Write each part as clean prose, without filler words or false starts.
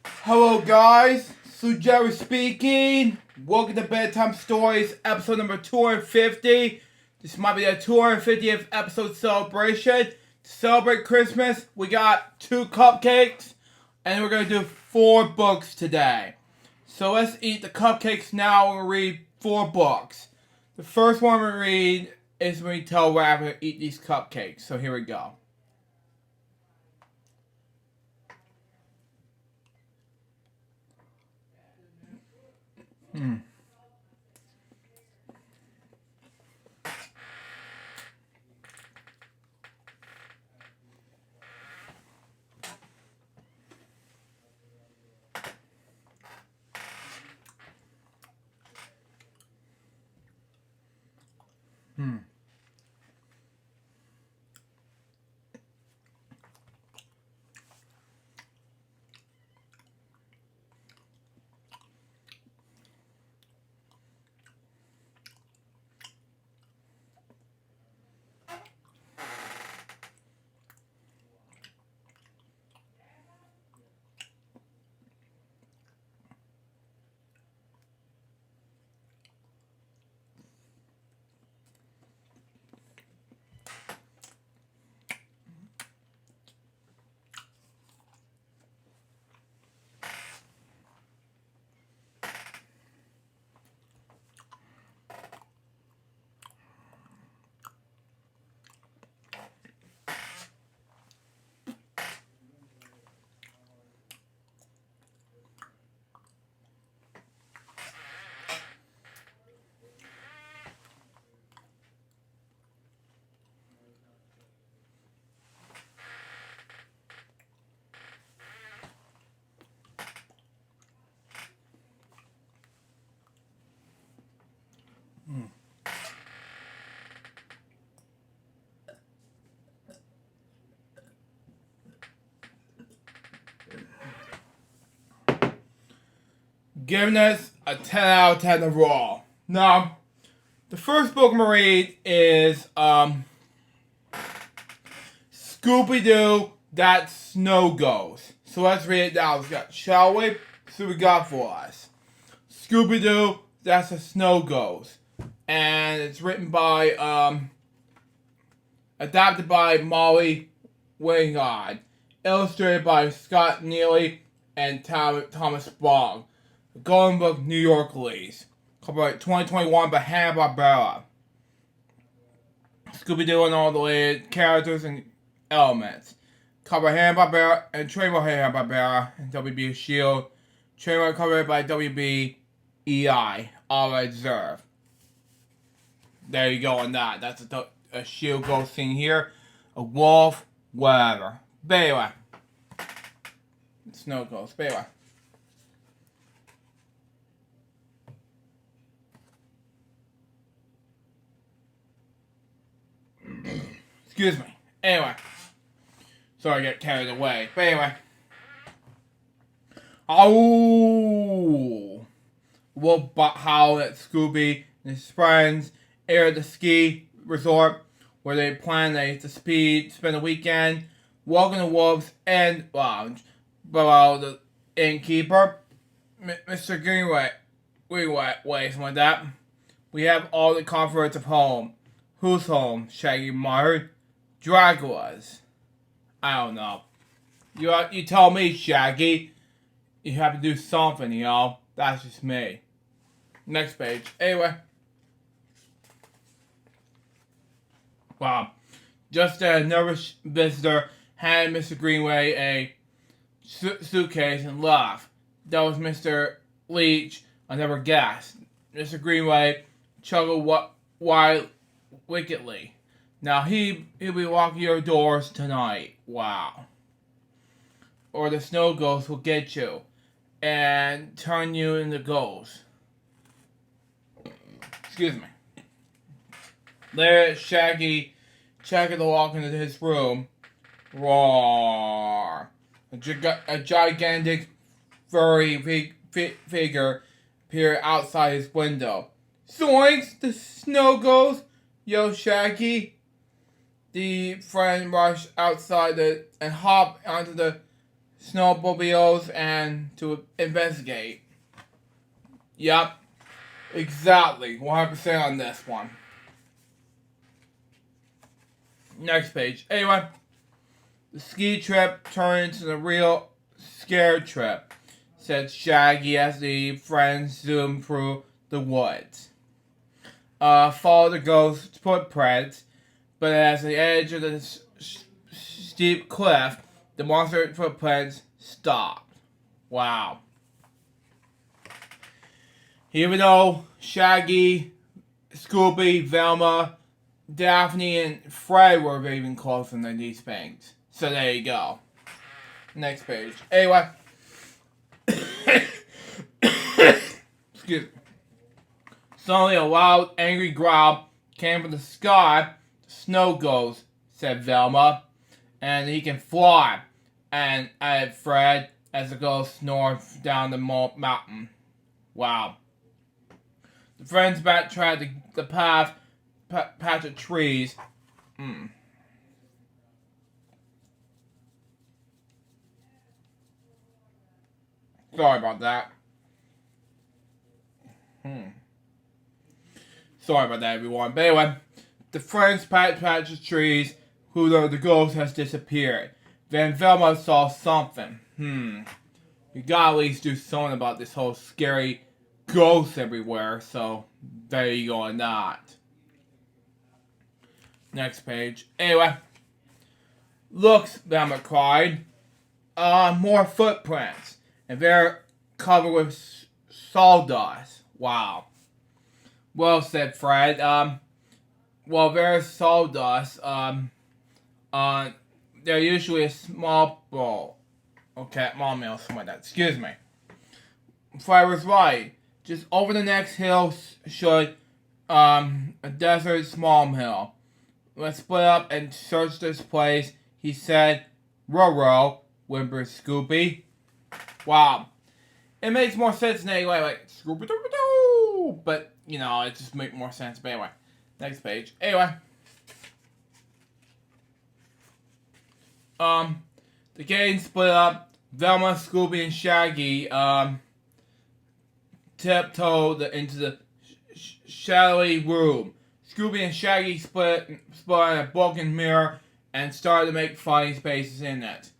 Hello guys, Sue Jerry speaking. Welcome to Bedtime Stories, episode number 250. This might be the 250th episode celebration. To celebrate Christmas, we got 2 cupcakes, and we're going to do 4 books today. So let's eat the cupcakes now and read 4 books. The first one we read is when we tell Rabbit to eat these cupcakes. So here we go. Hmm. Hmm. Giving us a 10 out of 10 overall. Now, the first book I'm gonna read is Scooby-Doo, That Snow Goes. So let's read it now, shall we? See what we got for us. Scooby-Doo, That's the Snow Goes. And it's written by, adapted by Molly Wingard. Illustrated by Scott Neely and Thomas Bogg. Golden Book, New York release. Copyright 2021 by Hanna-Barbera. Scooby-Doo and all the related characters and elements. Copyright Hanna-Barbera and trademark Hanna-Barbera and WB Shield. Trademark copyright by WB-EI. All reserved. There you go on that. That's a Shield ghost scene here. A wolf, whatever. But anyway. Snow ghost. But anyway. Excuse me. Anyway. Sorry I got carried away. But anyway. Oh! Wolf howl at Scooby and his friends area the ski resort where they plan to spend the weekend. Welcome to Wolf's End Lounge. Below the innkeeper, Mr. Greenway, something like that. We have all the comforts of home. Whose home? Shaggy muttered. Dracula's. I don't know. You tell me, Shaggy. You have to do something, you know. That's just me. Next page. Anyway. Wow. Just a nervous visitor handed Mr. Greenway a suitcase and laughed. That was Mr. Leach, another guest. Mr. Greenway chuckled wickedly. Now he'll be walking your doors tonight. Wow. Or the snow ghost will get you and turn you into ghosts. Excuse me. There, Shaggy to walk into his room. Roar. A gigantic furry figure appeared outside his window. Zoinks! The snow ghost! Yo, Shaggy. The friend rushed outside and hopped onto the snowmobiles and to investigate. Yep, exactly, 100% on this one. Next page. Anyway, the ski trip turned into the real scared trip, said Shaggy as the friends zoomed through the woods. Followed the ghost footprints, but at the edge of the steep cliff, the monster footprints stopped. Wow. Even though Shaggy, Scooby, Velma, Daphne, and Fred were even closer than these things. So there you go. Next page. Anyway. Excuse me. Suddenly a loud, angry growl came from the sky. The snow ghost, said Velma. And he can fly. And added Fred as the ghost snored down the mountain. Wow. The friends backtracked the patch of trees. Sorry about that. Sorry about that, everyone. But anyway, the friends patch of trees, who the ghost has disappeared. Then Velma saw something. You gotta at least do something about this whole scary ghost everywhere. So there you go on that. Next page. Anyway, looks, Velma cried. More footprints, and they're covered with sawdust. Wow. Well, said Fred. Well, there's sawdust. They're usually a small bowl. Okay, small mill, something like that. Excuse me. Fred was right. Just over the next hill should a desert small mill. Let's split up and search this place, he said. Ruh-roh, whimpered Scooby. Wow. It makes more sense than anyway, like Scooby-Doo, but you know, it just makes more sense. But anyway, next page. Anyway, the gang split up. Velma, Scooby, and Shaggy tiptoed into the shadowy room. Scooby and Shaggy split in a broken mirror and started to make funny faces in it.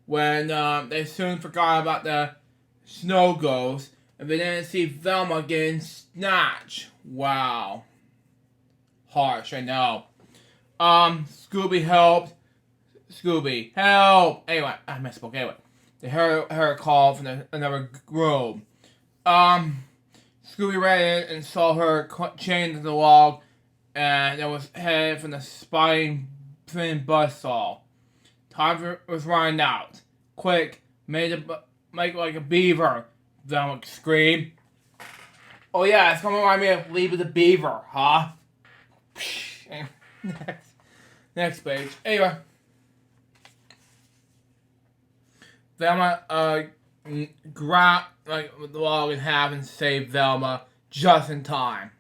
When they soon forgot about the snow ghost, and they didn't see Velma getting snatched. Wow. Harsh, I know. Scooby helped. Scooby, help! Anyway, I misspoke. Anyway, they heard a call from another room. Scooby ran in and saw her chained to the log, and it was headed from the spine thin buzzsaw. Time was running out. Quick, make like a beaver, Velma screamed. Oh yeah, it's gonna remind me of Leave the Beaver, huh? Next page. Anyway. Velma grabbed the log in half and saved Velma just in time.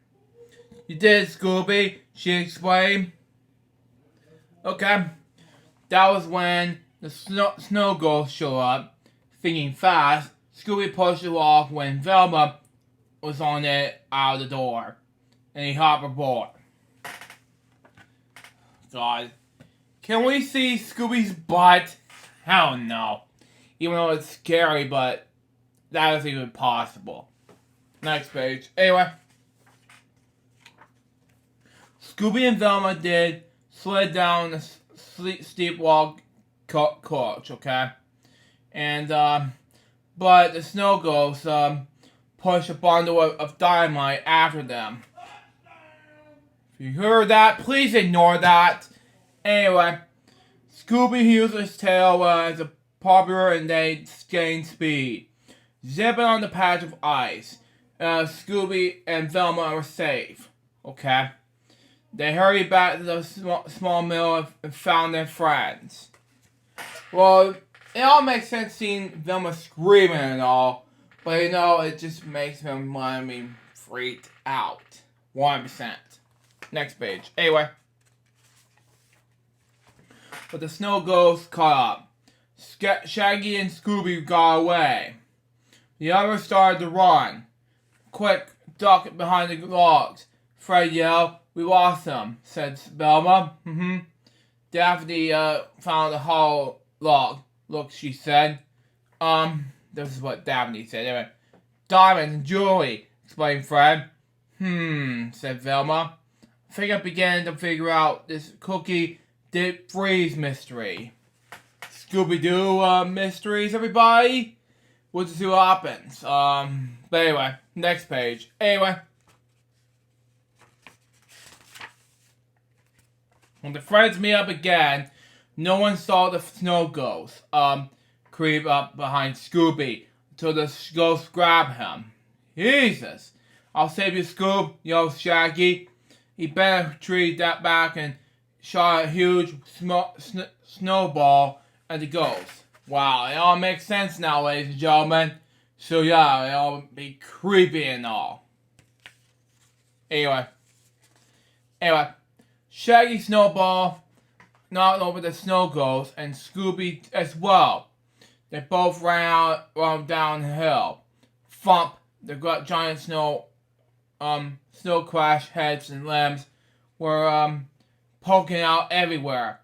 You did, Scooby, she explained. Okay. That was when the snow ghost showed up. Thinking fast, Scooby pushed the log when Velma was on it out of the door. And he hopped aboard. God. Can we see Scooby's butt? Hell no. Even though it's scary, but that is even possible. Next page. Anyway. Scooby and Velma slid down the steep wall coach, okay? And, but the snow ghost, pushed a bundle of dynamite after them. If you heard that, please ignore that. Anyway, Scooby used his tail as a popular and they gained speed. Zipping on the patch of ice. Scooby and Velma were safe. Okay? They hurried back to the small mill and found their friends. Well, it all makes sense seeing Velma screaming and all, but you know, it just makes me freaked out. 100%. Next page. Anyway. But the snow ghost caught up. Shaggy and Scooby got away. The others started to run. Quick, duck behind the logs. Fred yelled, "We lost them," said Velma. Daphne found a hollow log. "Look," she said. This is what Daphne said. Anyway, "Diamond and jewelry," explained Fred. Said Velma. I think I began to figure out this cookie dip freeze mystery. Scooby-Doo mysteries, everybody. We'll just see what happens. But anyway, next page. Anyway. When the friends meet up again, no one saw the snow ghost creep up behind Scooby until the ghost grabbed him. "Jesus! I'll save you, Scoob," yelled Shaggy. He bent a tree back and shot a huge snowball at the ghost. Wow, it all makes sense now, ladies and gentlemen. So yeah, it all be creepy and all. Anyway, Shaggy Snowball knocked over the snow ghost and Scooby as well. They both ran down the hill. Thump! The giant snow crash heads and limbs were poking out everywhere.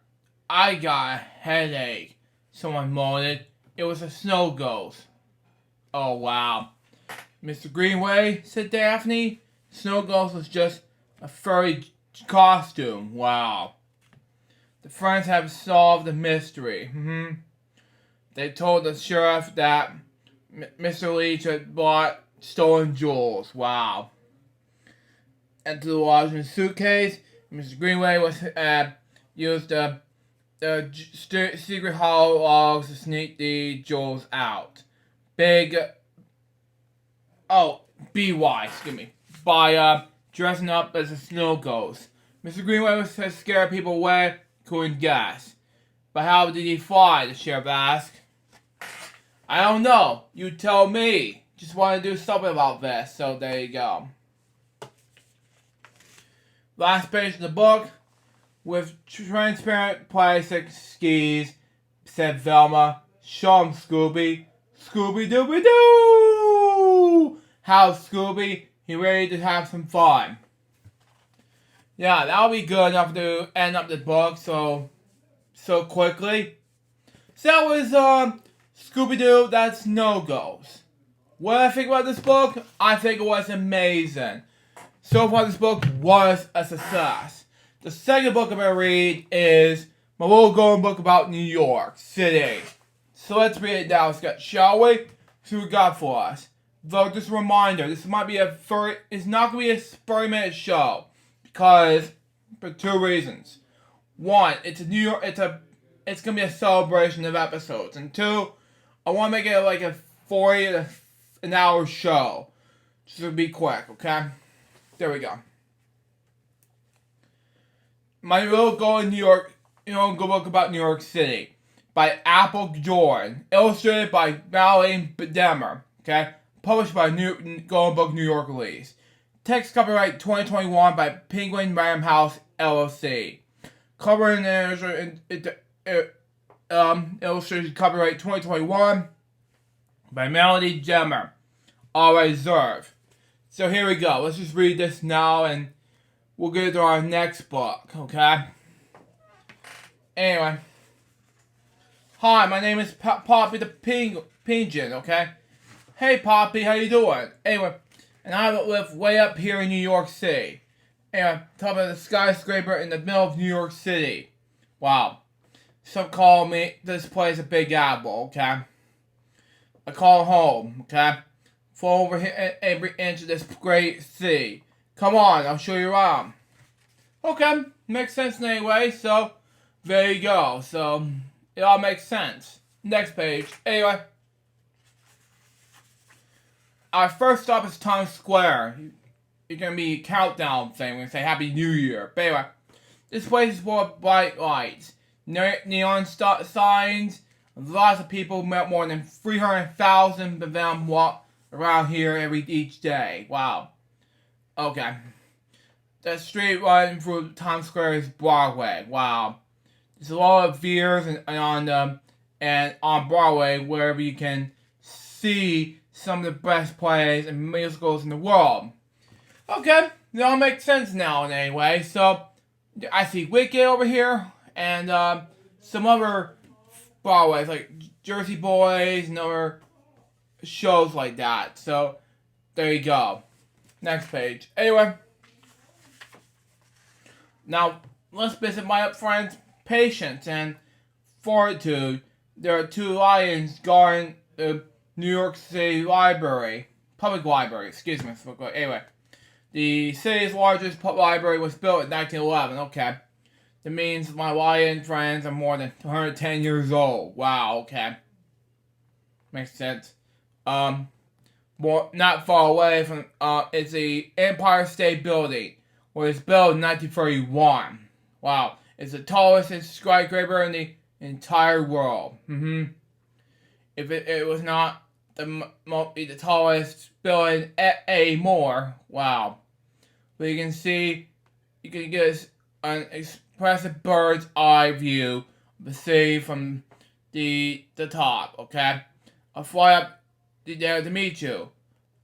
"I got a headache," someone moaned. It was a snow ghost. "Oh wow. Mr. Greenway," said Daphne. "Snow ghost was just a furry costume. Wow." The friends have solved the mystery. They told the sheriff that Mr. Leach had bought stolen jewels. Wow. Into the large suitcase, Mr. Greenway used the secret hollow logs to sneak the jewels out. By dressing up as a snow ghost. Mr. Greenway was to scare people away, couldn't guess. "But how did he fly?" the sheriff asked. "I don't know. You tell me. Just want to do something about this, so there you go." Last page of the book. "With transparent plastic skis," said Velma. "Show 'em, Scooby." "Scooby-Dooby-Doo!" howled Scooby. He ready to have some fun. Yeah, that'll be good enough to end up the book so quickly. So that was Scooby-Doo, That Snow Ghost. What did I think about this book? I think it was amazing. So far, this book was a success. The second book I'm going to read is my little golden book about New York City. So let's read it down, shall we? See what we got for us. Though, just a reminder, it's not going to be a 30-minute show. Because, for two reasons. One, it's going to be a celebration of episodes. And two, I want to make it like a 40 to an hour show. Just to be quick, okay? There we go. My Little Golden book about New York City by Apple Jordan, illustrated by Mallory Demmer, okay? Published by Golden Book New York Release. Text copyright 2021 by Penguin Random House LLC. Cover and illustration copyright 2021 by Melody Demmer. All reserved. So here we go. Let's just read this now and we'll get to our next book, okay? Anyway. Hi, my name is Poppy the Pigeon, okay? Hey Poppy, how you doing? Anyway, and I live way up here in New York City. Anyway, top of the skyscraper in the middle of New York City. Wow. Some call this place a Big Apple, okay? I call home, okay? Fall over here every inch of this great city. Come on, I'll show you around. Okay, makes sense anyway, so there you go. So, it all makes sense. Next page. Anyway. Our first stop is Times Square. It's going to be a countdown thing. We're going to say Happy New Year. But anyway, this place is full of bright lights, neon signs. Lots of people, more than 300,000 of them walk around here each day. Wow. Okay. The street running through Times Square is Broadway. Wow. There's a lot of veers and and on Broadway, wherever you can see some of the best plays and musicals in the world. Okay, it all makes sense now in any way. So, I see Wicked over here, and some other Broadways, like Jersey Boys and other shows like that. So, there you go. Next page. Anyway, now let's visit my friend's patience and fortitude. There are two lions guarding the New York City Library. Public library, excuse me. Anyway, the city's largest public library was built in 1911. Okay. That means my lion friends are more than 110 years old. Wow, okay. Makes sense. Not far away from, it's the Empire State Building, where it's built in 1931. Wow. It's the tallest skyscraper in the entire world. If it was not the tallest building anymore. Wow. But you can see, you can get an expressive bird's eye view of the city from the top, okay? I'll fly up there to meet you.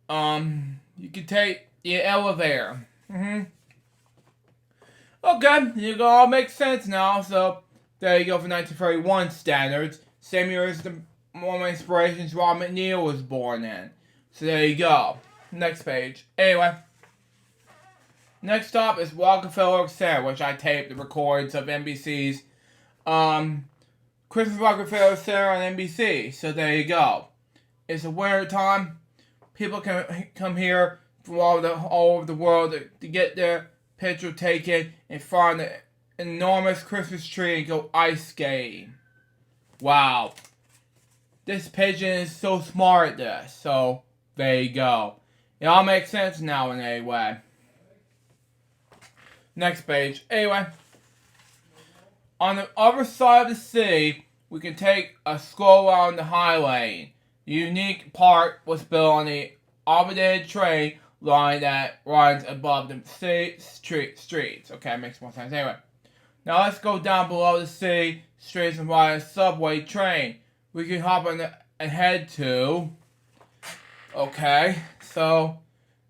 You can take the elevator. Okay, it all makes sense now. So, there you go for 1931 standards. Same year as one of my inspirations, Rob McNeil was born in. So, there you go. Next page. Anyway. Next up is Rockefeller Center, which I taped the records of NBC's Christmas Rockefeller Center on NBC. So, there you go. It's a winter time. People can come here from all over the world to get their picture taken and find an enormous Christmas tree and go ice skating. Wow. This pigeon is so smart at this. So, there you go. It all makes sense now in a way. Next page. Anyway. On the other side of the city, we can take a stroll around the High Lane. The unique part was built on the elevated train line that runs above the city streets. Okay, makes more sense. Anyway, now let's go down below the city streets and ride a subway train. We can hop on and head to. Okay, so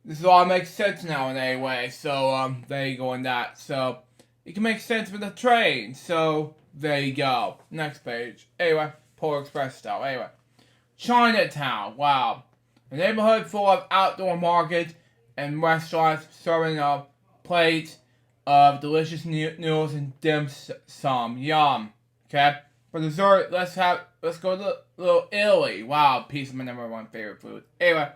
this all makes sense now in a way. So there you go on that. So it can make sense with the train. So there you go. Next page. Anyway, Polar Express style. Anyway. Chinatown, wow. A neighborhood full of outdoor markets and restaurants serving up plates of delicious noodles and dim sum. Yum. Okay? For dessert, let's go to little Italy. Wow, piece of my #1 favorite food. Anyway,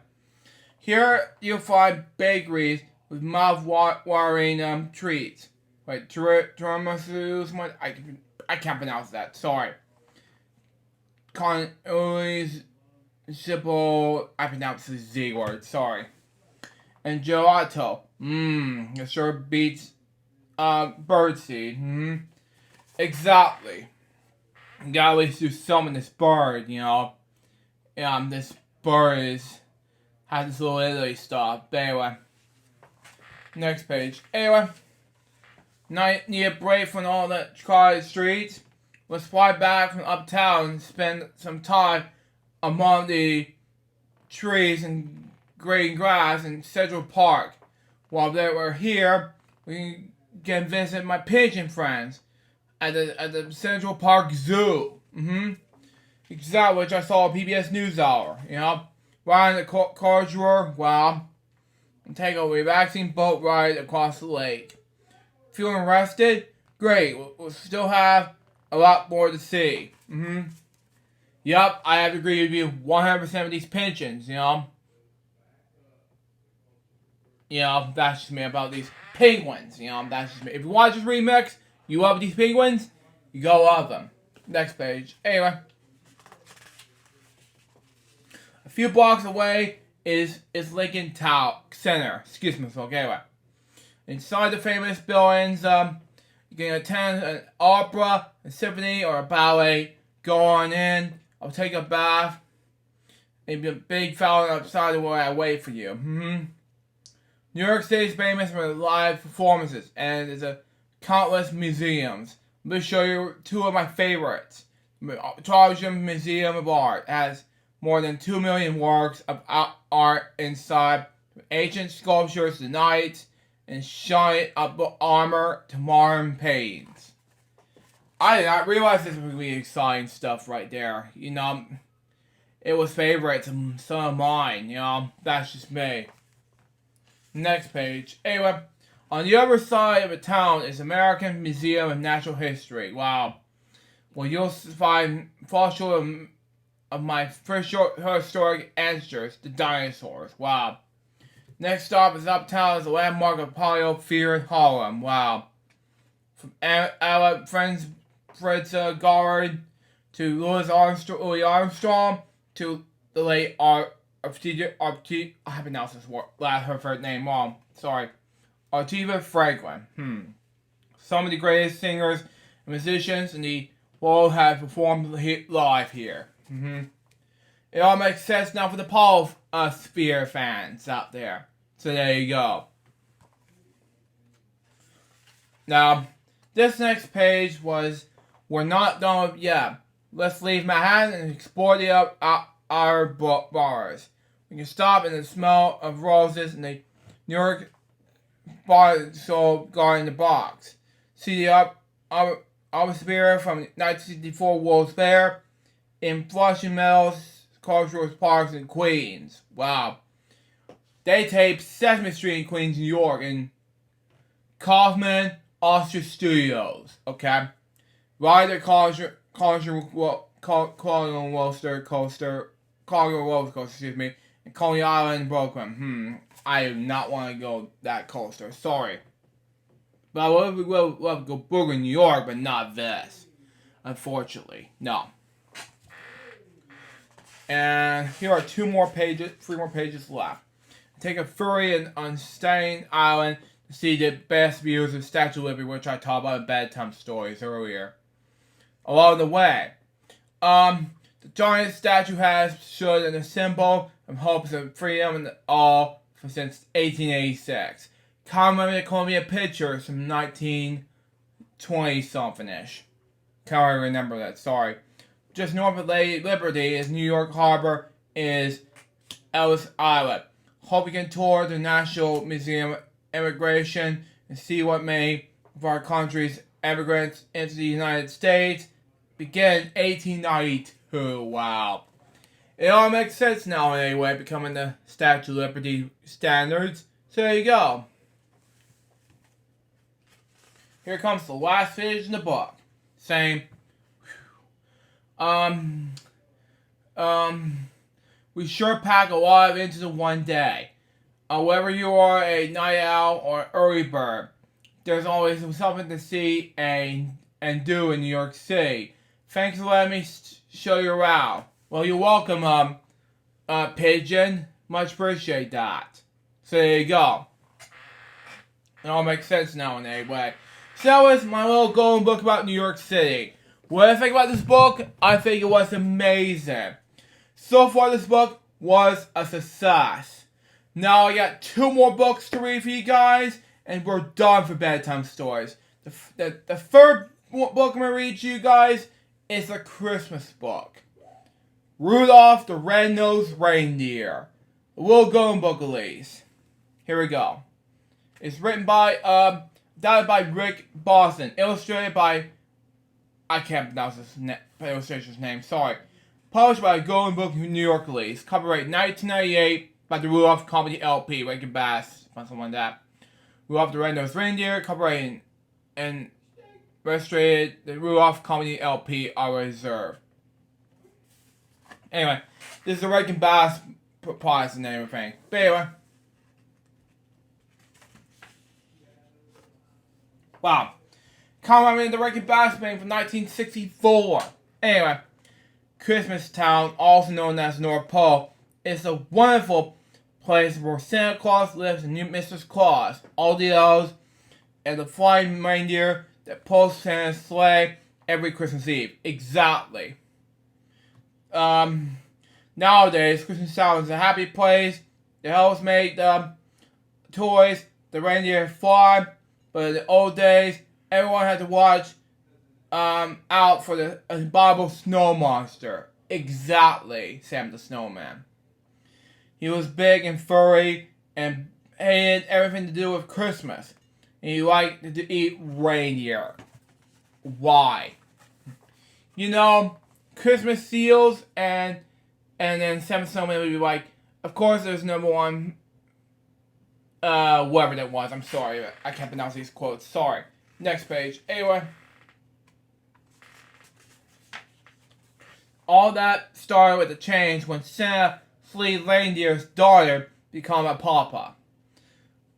here you'll find bakeries with mouth-watering treats. Like tiramisu, I can't pronounce that, sorry. Simple, I pronounce the Z word, sorry. And gelato. It sure beats birdseed. Exactly. You gotta at least do some of this bird, you know. This bird has this little Italy stuff. But anyway. Next page. Anyway. Need a break from all the crowded streets. Let's fly back from uptown and spend some time among the trees and green grass in Central Park. While they were here, we can visit my pigeon friends at the Central Park Zoo. Exactly, which I saw on PBS NewsHour. You know, riding the car drawer. Wow, and take a relaxing boat ride across the lake. Feeling rested? Great. We'll still have a lot more to see. Yup, I have to agree with you 100% of these pensions, you know. That's just me about these penguins, that's just me. If you want to just remix, you love these penguins, you go love them. Next page. Anyway. A few blocks away is Lincoln Tower Center. Excuse me, folks. Anyway. Inside the famous buildings, you can attend an opera, a symphony, or a ballet. Go on in. I'll take a bath. Maybe a big fountain outside the way I wait for you. New York City is famous for live performances, and there's countless museums. Let me show you two of my favorites. Trojan Museum of Art has more than 2 million works of art inside, from ancient sculptures to knights and shining up armor to modern paintings. I did not realize this would be exciting stuff right there. It was favorites of some of mine. That's just me. Next page. Anyway, on the other side of the town is American Museum of Natural History. Wow. Well, you'll find fossils of my first historic ancestors, the dinosaurs. Wow. Next stop is uptown is the landmark of Apollo Theater in Harlem. Wow. From Fritz Goddard to Louis Armstrong to the late I have pronounced this her first name wrong. Sorry. Artiva Franklin. Some of the greatest singers and musicians in the world have performed live here. It all makes sense now for the Apollo Sphere fans out there. So there you go. Now, this next page was, we're not done with yet. Let's leave Manhattan and explore the our bars. We can stop in the smell of roses in the New York bar sold garden in the box. See the Sphere from 1964 World's Fair in Flushing Meadows Cultural Parks in Queens. Wow. They taped Sesame Street in Queens, New York in Kaufman Oscar Studios. Okay. Ryder Collier Roller Coaster, excuse me, and Coney Island, Brooklyn. I do not want to go that coaster. Sorry. But I would love to go Booger in New York, but not this. Unfortunately. No. And here are 3 more pages left. Take a ferry on Staten Island to see the best views of Statue of Liberty, which I talked about in Bedtime stories earlier. Along the way, the giant statue has stood as a symbol of hopes of freedom and all since 1886. Commemorating the Columbia Pictures from 1920-something-ish. Can't remember that, sorry. Just north of Lady Liberty is New York Harbor is Ellis Island. Hope you can tour the National Museum of Immigration and see what made of our country's immigrants into the United States began in 1892. Wow. It all makes sense now anyway, becoming the Statue of Liberty standards. So there you go. Here comes the last page in the book, saying, we sure pack a lot into the one day. Whether you are a night owl or early bird, there's always something to see and do in New York City. Thanks for letting me show you around. Well, you're welcome, Pigeon. Much appreciate that. So there you go. It all makes sense now in a way. So that was my little golden book about New York City. What I think about this book? I think it was amazing. So far, this book was a success. Now I got 2 more books to read for you guys, and we're done for bedtime stories. The third book I'm going to read to you guys is a Christmas book. Rudolph the Red-Nosed Reindeer. A little golden book at least. Here we go. It's written by, done by Rick Boston. Illustrated by, I can't pronounce this illustrator's name, sorry. Published by Golden Book New York release. Copyright 1998 by the Rudolph Company LP. Rankin Bass, something like that. Rudolph the Red-Nosed Reindeer. Copyright and registered the Rudolph Company LP are reserved. Anyway, this is the Rankin Bass prize and everything. But anyway. Wow. Commemorating the Rankin Bass Band from 1964. Anyway. Christmas Town, also known as North Pole, is a wonderful place where Santa Claus lives and new Mr. Claus, all the elves, and the flying reindeer that pulls Santa's sleigh every Christmas Eve. Exactly. Nowadays, Christmas Town is a happy place. The elves make toys, the reindeer fly, but in the old days, everyone had to watch out for the abominable snow monster. Exactly, Sam the Snowman. He was big and furry and hated everything to do with Christmas. And he liked to eat reindeer. Why? You know, Christmas seals and then Sam the Snowman would be like, of course there's number one, whoever that was. I'm sorry, I can't pronounce these quotes. Sorry. Next page. Anyway. All that started with a change when Santa Flea Reindeer's daughter became a papa.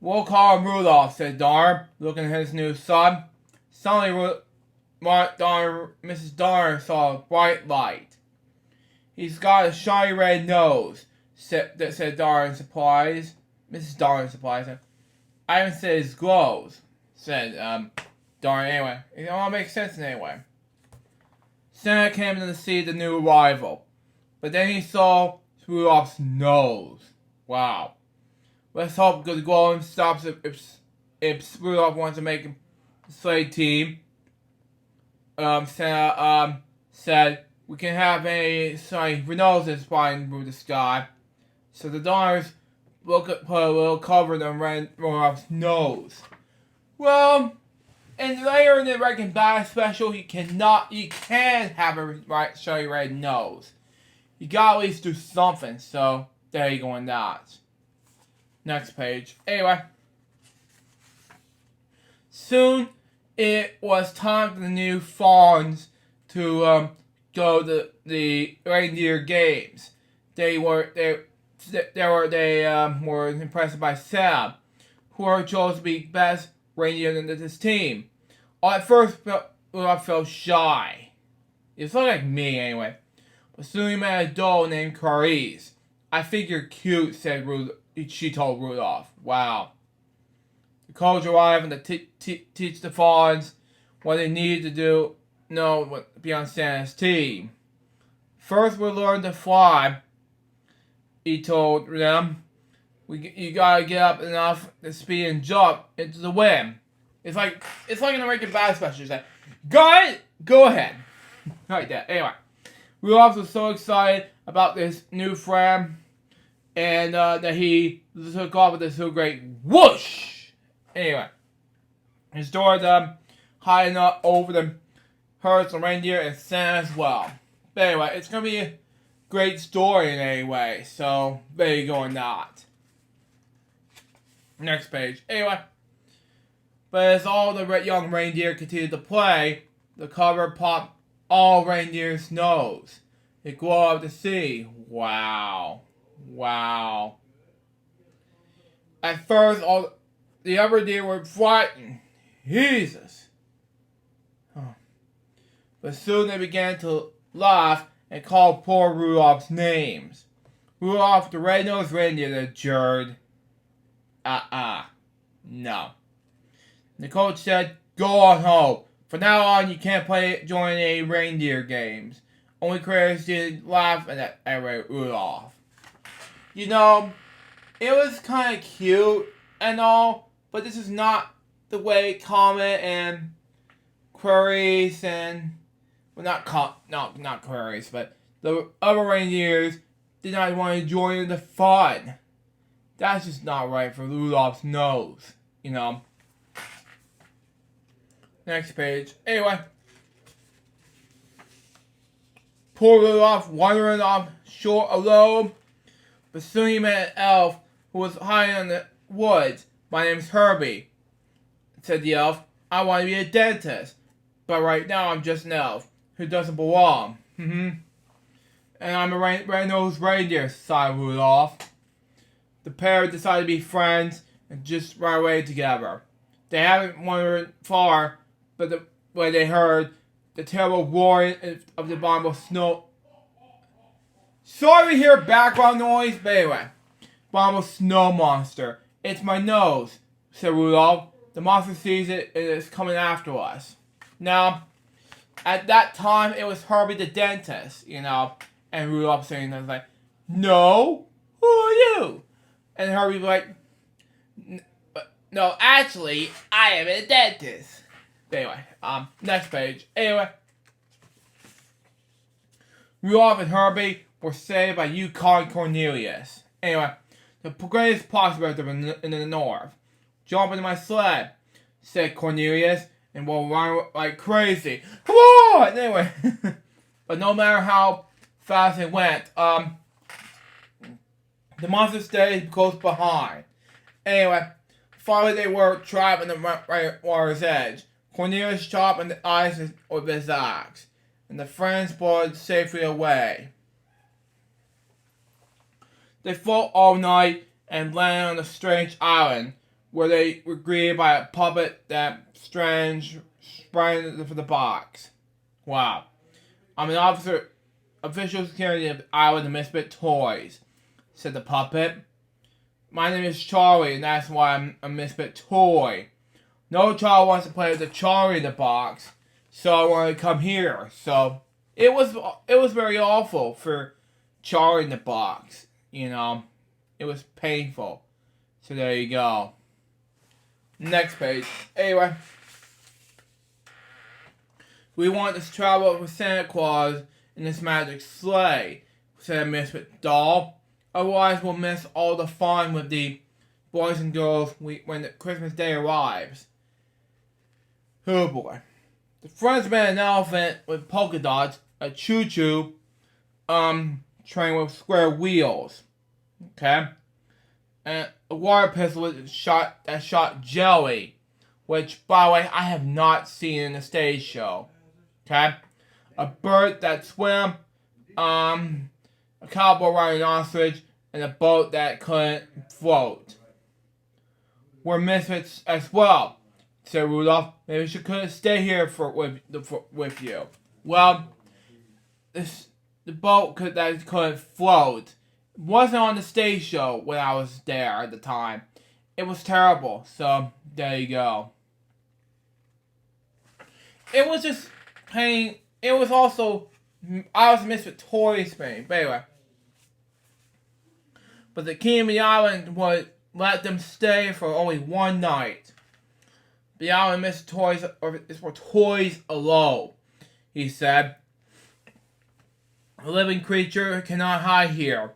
We'll call him Rudolph, said Donner, looking at his new son. Suddenly, Mrs. Donner saw a bright light. He's got a shiny red nose, said Donner in surprise. Mrs. Donner in surprise. I haven't said his glows, said Donner anyway. It all makes sense anyway. Santa came in to see the new arrival, but then he saw Rudolph's nose. Wow. Let's hope the glowing stops if Rudolph wants to make a sleigh team. Santa said we can have a noses flying through the sky. So the Donners put a little cover on Rudolph's nose. Well, and later in the Breaking Bad special, you can have a shiny red nose. You gotta at least do something, so there you go on that. Next page. Anyway. Soon, it was time for the new fawns to go to the reindeer games. They were impressed by Sam, who were chosen to be best reindeer in this team. At first, I felt shy. It's not like me anyway. But soon he met a doll named Clarice. I figured cute, she told Rudolph. Wow. The coach arrived and to teach the fawns what they needed to do, be on Santa's team. First, we'll learn to fly, he told them. You gotta get up enough to speed and jump into the wind. It's like an American Bad special. It's like, got it? Go ahead. Like that. Anyway, Rudolph was so excited about this new friend, and that he took off with this so great whoosh. Anyway, his doors high enough over the herds and reindeer and Santa as well. But anyway, it's gonna be a great story in any way. So there you go on that. Next page. Anyway, but as all the young reindeer continued to play, the cover popped all reindeer's nose. It glowed up to see. Wow. Wow. At first, all the other deer were frightened. Jesus. But soon they began to laugh and call poor Rudolph's names. Rudolph, the red-nosed reindeer that jeered. No. The coach said, go on home. From now on, you can't join any reindeer games. Only creators did laugh at Rudolph. You know, it was kind of cute and all, but this is not the way Comet and Clarice and, well, not Clarice, but the other reindeers did not want to join in the fun. That's just not right for Rudolph's nose, you know. Next page. Anyway. Poor Rudolph wandering off shore alone. But soon he met an elf who was hiding in the woods. My name's Herbie, said the elf. I want to be a dentist. But right now I'm just an elf who doesn't belong. And I'm a red-nosed reindeer, sighed Rudolph. The pair decided to be friends and just run away together. They haven't wandered far, but when they heard the terrible roaring of the abominable snow. Sorry to hear background noise, but anyway. Abominable snow monster. It's my nose, said Rudolph. The monster sees it and is coming after us. Now, at that time, it was Herbie the dentist, you know. And Rudolph saying that, like, no, who are you? And Herbie was like, no, actually, I am a dentist. Anyway, next page. Anyway, Rudolph and Herbie were saved by Yukon Cornelius. Anyway, the greatest prospector in the north. Jump into my sled, said Cornelius, and we'll run like crazy. Come on! Anyway, but no matter how fast it went, the monster stayed close behind. Anyway, finally they were trapped in the water's edge. Cornelius chopped in the ice with his axe, and the friends pulled safely away. They fought all night and landed on a strange island, where they were greeted by a puppet that strange sprang for the box. Wow. I'm an official security of the Island of Misfit Toys, said the puppet. My name is Charlie, and that's why I'm a misfit toy. No child wants to play with the Charlie in the box, so I wanted to come here. So it was very awful for Charlie in the box. You know, it was painful. So there you go. Next page. Anyway, we want to travel with Santa Claus in this magic sleigh, said Misfit Doll. Otherwise, we'll miss all the fun with the boys and girls when the Christmas Day arrives. Oh boy. The friends made an elephant with polka dots, a choo-choo, train with square wheels. Okay? And a water pistol that shot jelly, which, by the way, I have not seen in a stage show. Okay? A bird that swam, a cowboy riding an ostrich, and a boat that couldn't float. We're misfits as well, said Rudolph. Maybe we should stay here with you. Well, the boat that couldn't float wasn't on the stage show when I was there at the time. It was terrible, so there you go. It was just pain. It was also, I was a Misfit Toys fan, but anyway. But the king of the island would let them stay for only one night. The island Misfit Toys is for toys alone, he said. A living creature cannot hide here,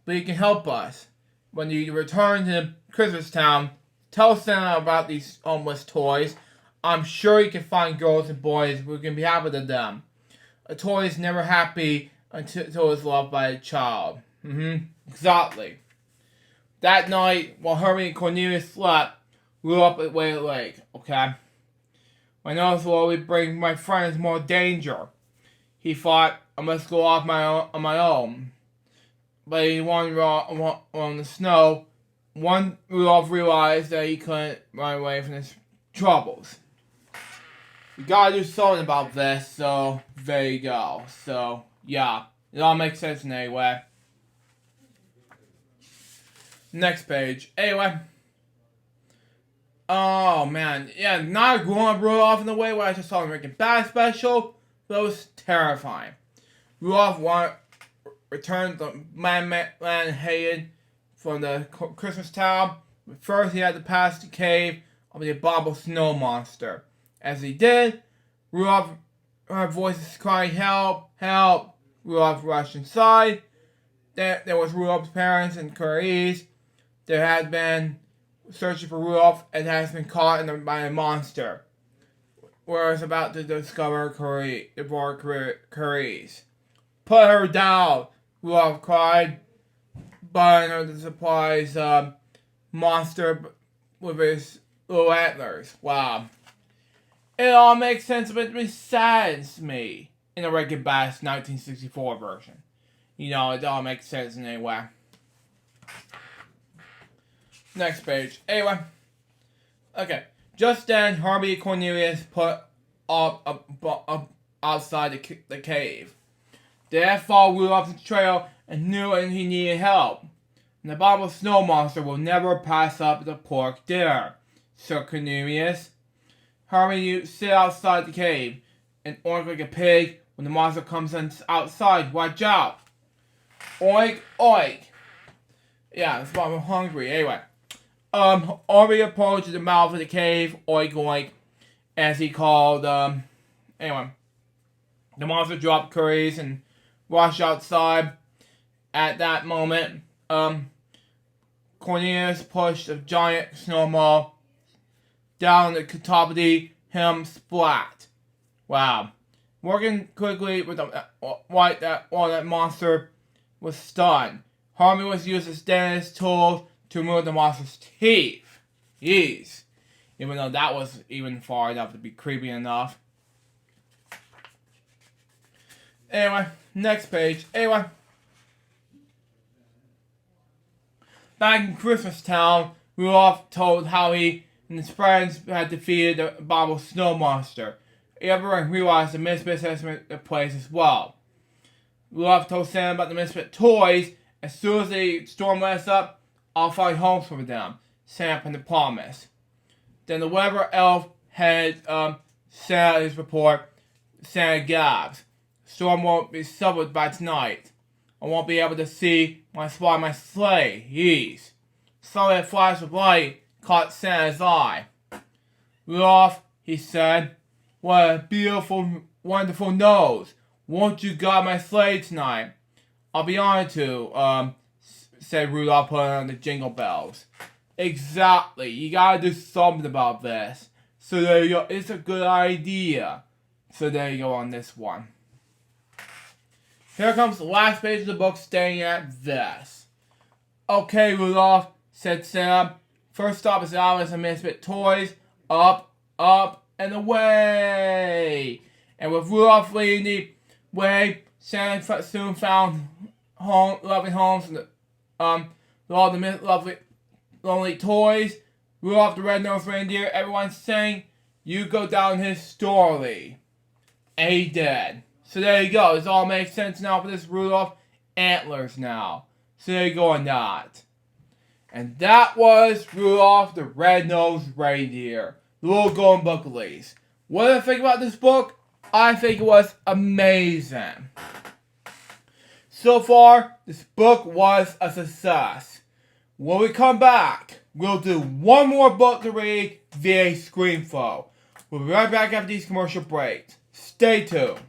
but he can help us. When you return to Christmas Town, tell Santa about these homeless toys. I'm sure you can find girls and boys who can be happy to them. A toy is never happy until it's loved by a child. Exactly. That night, while Herbie and Cornelius slept, we were up at Whale Lake, okay? My nose will always bring my friends more danger. He thought, I must go off on my own. But he wandered on the snow. One Rudolph realized that he couldn't run away from his troubles. We gotta do something about this, so there you go. So, yeah, it all makes sense in any way. Next page. Anyway. Oh, man. Yeah, not a grown-up Rudolph in the way where I just saw him making bad special, but it was terrifying. Rudolph returned to land hated from the Christmas town, but first he had to pass the cave of the abominable snow monster. As he did, Rudolph heard voices crying, help, help. Rudolph rushed inside. There was Rudolph's parents and Clarice. There had been searching for Rudolph and has been caught by a monster. Was about to discover Clarice. Put her down, Rudolph cried. But under the surprise monster with his little antlers. Wow. It all makes sense, but it saddens me in the Wrecking Bass 1964 version. You know, it all makes sense in any way. Next page. Anyway. Okay. Just then, Herbie and Cornelius put up outside the cave. They had followed Rudolph's trail and knew he needed help. And the abominable snow monster will never pass up the pork dinner, said Cornelius. Herbie, you sit outside the cave and oink like a pig when the monster comes outside. Watch out. Oink, oink. Yeah, that's why I'm hungry. Anyway. Herbie approached the mouth of the cave. Oink, oink. as he called. Anyway, the monster dropped curries and rushed outside. At that moment, Cornelius pushed a giant snowball down the top of the him splat. Wow. Working quickly with the while that monster was stunned. Harmony was used as dentist tools to remove the monster's teeth. Jeez. Even though that was even far enough to be creepy enough. Anyway, next page. Anyway. Back in Christmas Town, Rudolph told how he and his friends had defeated the abominable snow monster. Everyone realized the Misfits had the place as well. Rudolph told Santa about the Misfit toys. As soon as the storm lets up, I'll find homes for them. Santa put the promise. Then the weather elf had Santa his report. Santa gabs. The storm won't be settled by tonight. I won't be able to see when I fly my sleigh. Yeez. Suddenly a flash of light caught Santa's eye. Rudolph, he said, what a beautiful, wonderful nose. Won't you guide my sleigh tonight? I'll be honored to, said Rudolph, putting on the jingle bells. Exactly. You gotta do something about this. So there you go. It's a good idea. So there you go on this one. Here comes the last page of the book stating at this. Okay, Rudolph, said Santa. First stop is Alice and Misfit Toys. Up, up, and away. And with Rudolph leading the way, Santa soon found lovely homes and all the lovely, lonely toys. Rudolph the Red-Nosed Reindeer, everyone sang, you go down his story. And he did. So there you go. This all makes sense now for this Rudolph antlers now. So there you go on that. And that was Rudolph the Red-Nosed Reindeer. The Little Golden Book release. What did I think about this book? I think it was amazing. So far, this book was a success. When we come back, we'll do one more book to read via ScreenFlow. We'll be right back after these commercial breaks. Stay tuned.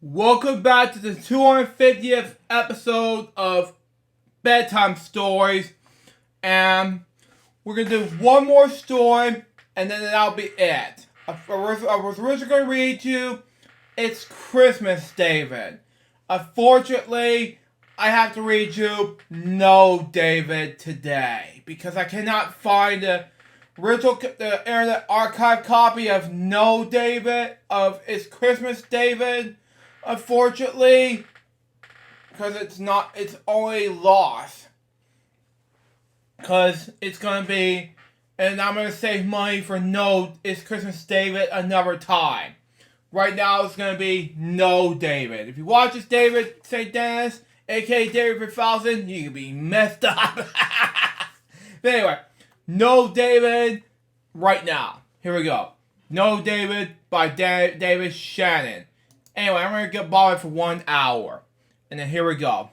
Welcome back to the 250th episode of Bedtime Stories. And we're going to do one more story, and then that'll be it. I was originally going to read you It's Christmas, David. Unfortunately, I have to read you No, David today. Because I cannot find the internet archive copy of No, David, of It's Christmas, David. Unfortunately, because it's only lost. Because it's going to be, and I'm going to save money for No, It's Christmas, David another time. Right now, it's going to be No, David. If you watch this, David St. Dennis, aka David 3000, you can be messed up. But anyway, No, David, right now. Here we go. No, David by David Shannon. Anyway, I'm going to get by for 1 hour. And then here we go.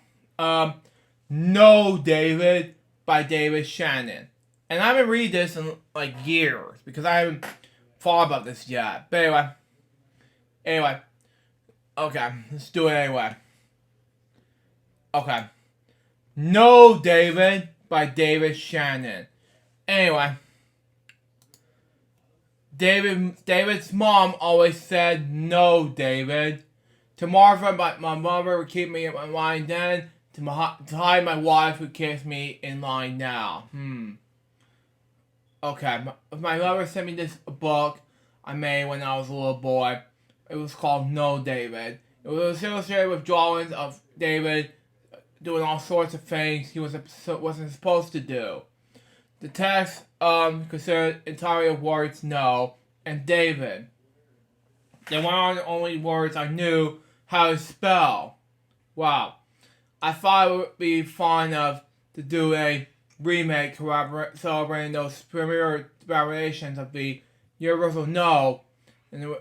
No, David by David Shannon. And I haven't read this in like years. Because I haven't thought about this yet. But anyway. Okay, let's do it anyway. Okay. No, David by David Shannon. Anyway. David's mom always said, no, David. To Martha, my mother would keep me in line then. To hide my wife would kiss me in line now. Okay, my mother sent me this book I made when I was a little boy. It was called No, David. It was illustrated with drawings of David doing all sorts of things he wasn't supposed to do. The text considered entirely of words no and David. They were the only words I knew how to spell. Wow. I thought it would be fun to do a remake celebrating those premiere variations of the Universal No, and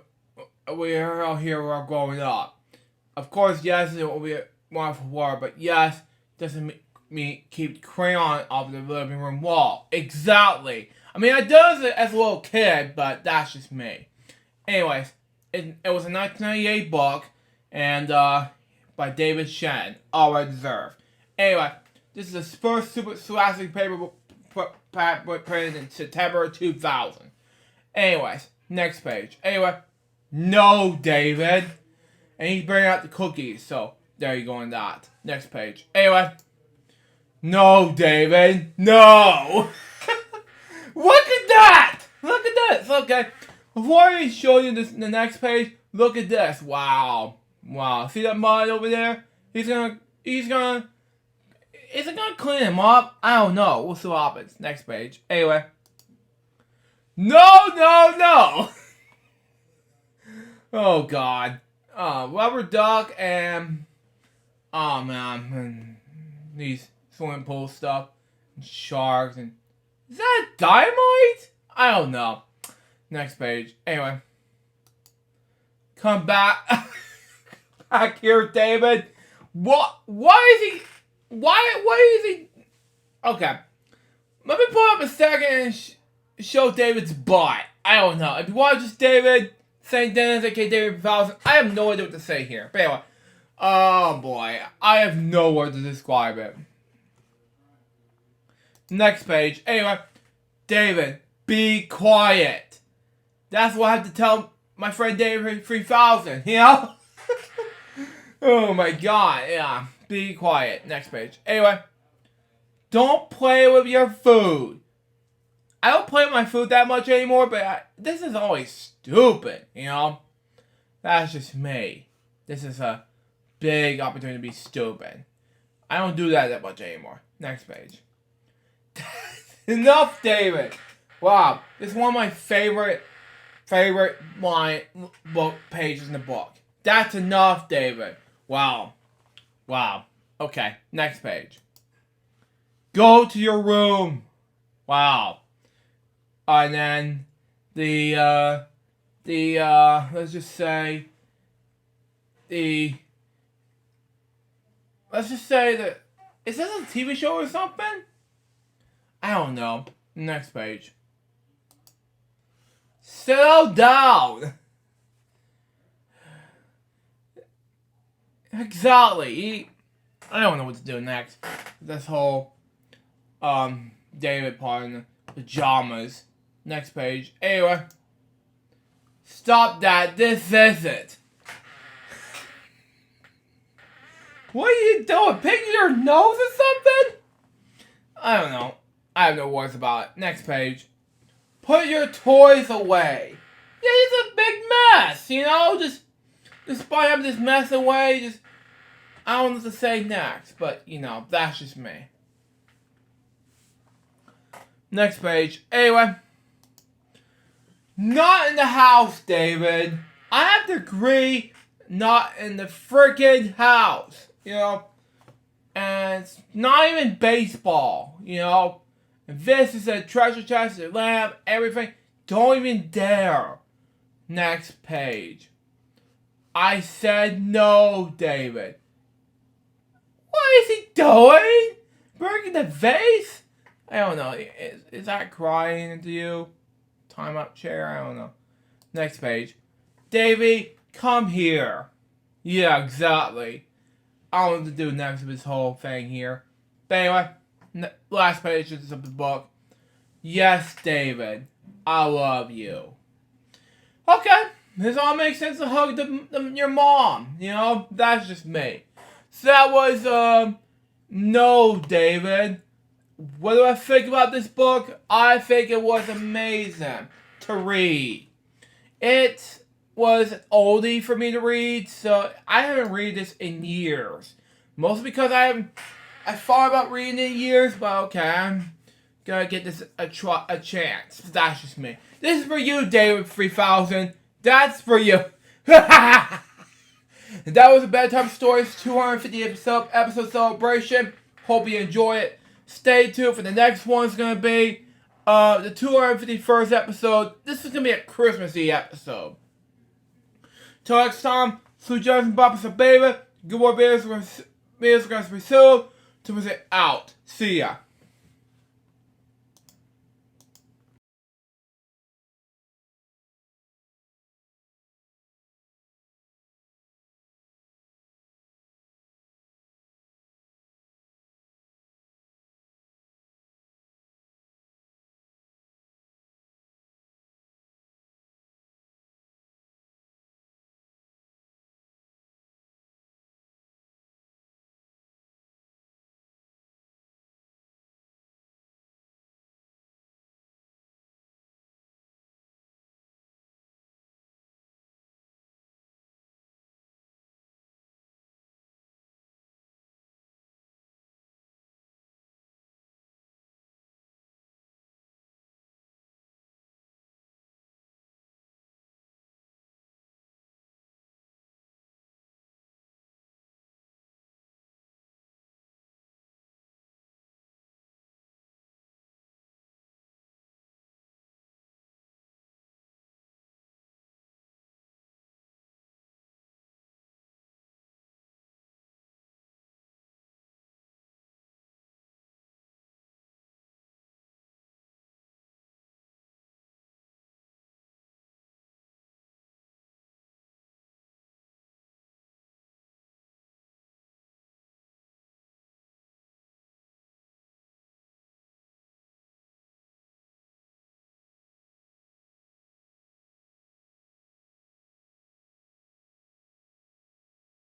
we are all here while growing up. Of course, yes, it will be a wonderful war, but yes, doesn't mean keep crayon off the living room wall. Exactly. I mean, I did it as a little kid, but that's just me. Anyways, it was a 1998 book, and by David Shen, all I deserve. Anyway, this is the first Super Scholastic paper printed in September 2000. Anyways, next page. Anyway, no, David. And he's bringing out the cookies, so there you go on that. Next page. Anyway, no, David. No! Look at that! Look at this! Okay, before I show you this, the next page, look at this. Wow. Wow. See that mud over there? Is it gonna clean him up? I don't know. We'll see what happens. Next page. Anyway. No! Oh, God. Rubber duck and... Oh, man. These swimming pool stuff. And sharks and... Is that dynamite? I don't know. Next page. Anyway. Come back. Back here, David. What? Why is he... Why is he... Okay. Let me pull up a second and show David's butt. I don't know. If you watch this, David... St. Dennis, aka David 1000. I have no idea what to say here. But anyway. Oh boy. I have no word to describe it. Next page. Anyway. David, be quiet. That's what I have to tell my friend David 3000. You know? Oh my god. Yeah. Be quiet. Next page. Anyway. Don't play with your food. I don't play with my food that much anymore, but this is always stupid, you know? That's just me. This is a big opportunity to be stupid. I don't do that much anymore. Next page. Enough, David! Wow, this is one of my favorite book pages in the book. That's enough, David. Wow. Okay, next page. Go to your room. Wow. And then let's just say that, is this a TV show or something? I don't know. Next page. Settle down. Exactly. I don't know what to do next. This whole David part in the pajamas. Next page. Anyway. Stop that. This is it. What are you doing? Picking your nose or something? I don't know. I have no words about it. Next page. Put your toys away. Yeah, it's a big mess, you know? Just by having this mess away, I don't know what to say next. But, you know, that's just me. Next page. Anyway. Not in the house, David. I have to agree, not in the freaking house, you know. And it's not even baseball, you know. And this is a treasure chest, a lamp, everything. Don't even dare. Next page. I said no, David. What is he doing? Breaking the vase? I don't know. Is that crying into you? Time up chair? I don't know. Next page. Davey, come here. Yeah, exactly. I don't know what to do next with this whole thing here. But anyway, last page of the book. Yes, David, I love you. Okay, this all makes sense to hug your mom. You know, that's just me. So that was, no, David. What do I think about this book? I think it was amazing to read. It was an oldie for me to read, so I haven't read this in years. Mostly because I thought about reading it in years, but okay, I'm gonna get this a chance. That's just me. This is for you, David 3000. That's for you. And that was the Bedtime Stories 250th episode celebration. Hope you enjoy it. Stay tuned for the next one. It's going to be the 251st episode. This is going to be a Christmassy episode. Till next time, Sue Johnson, Papa Sababa. Good boy, videos are going to be soon. To visit out. See ya.